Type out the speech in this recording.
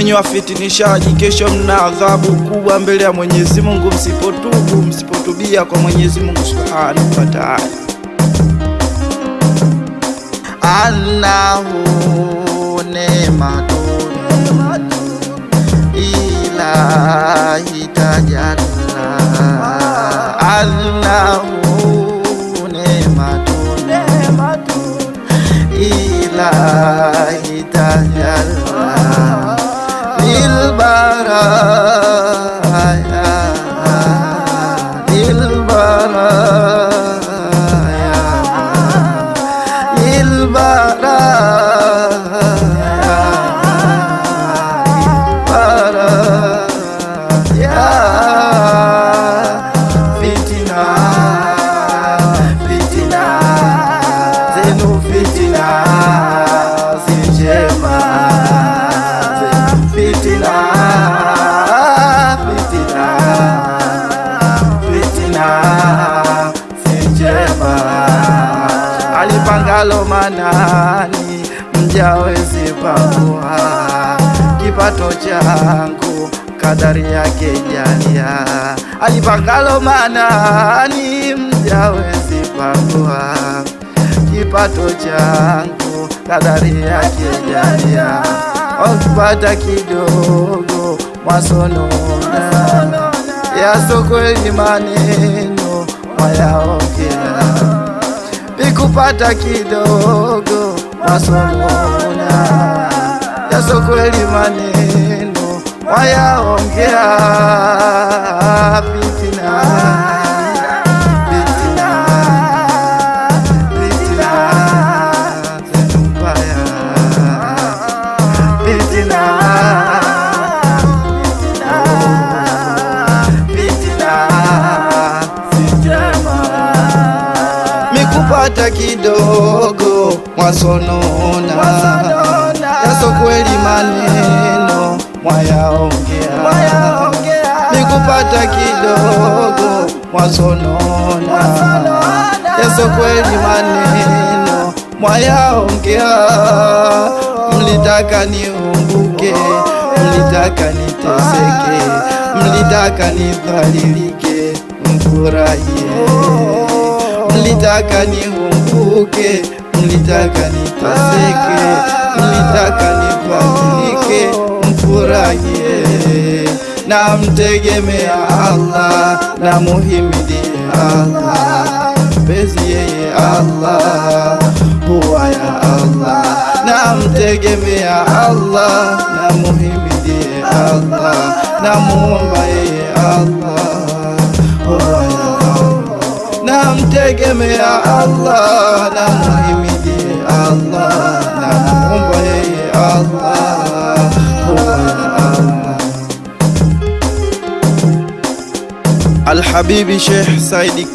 Enyi wafitinishaji, kesho mna adhabu kubwa mbele ya Mwenyezi Mungu msipotubu, msipotubia kwa Mwenyezi Mungu Subhanahu wa Ta'ala. Annahu nematun ilahi tajalla, Annahu nematun ilahi tajalla lil baraya, lil baraya, lil baraya, baraya. Fitina, fitina zenu, fitina si njema, fitina, fitina, fitina si njema. Alipangalo Manani mjawezi pangua, kipato changu kadari yake jalia. Alipangalo Manani mjawezi pangua, kipato changu kadari yake jalia. Ukipata kidogo mwasonona, yaso kweli maneno mwayaongea. Pikupata kidogo mwasonona, yaso kweli maneno mwayaongea. Fitina, fitina, fitina zenu mbaya, fitina, fitina si njema. Mikupata kidogo mwasonona, yaso kweli maneno mwayaongea. Mikupata kidogo mwasonona, yaso kweli maneno mwayaongea. Mlitaka niumbuke, mlitaka niteseke, mlitaka nidhalilike, mfurahie. Mlitaka niumbuke, mlitaka niteseke, mlitaka nidhalilike, mfurahie. Na mtegemea Allah, na muhimidi Allah, bezi yeye Allah, huwa ya Allah. Na mtegemea Allah, na muhimidi Allah, na muomba yeye Allah, huwa ya Allah. Na mtegemea Allah, na muhimidi Allah, na muomba yeye Allah, huwa ya Allah. Al-Habibi Sheikh Saidi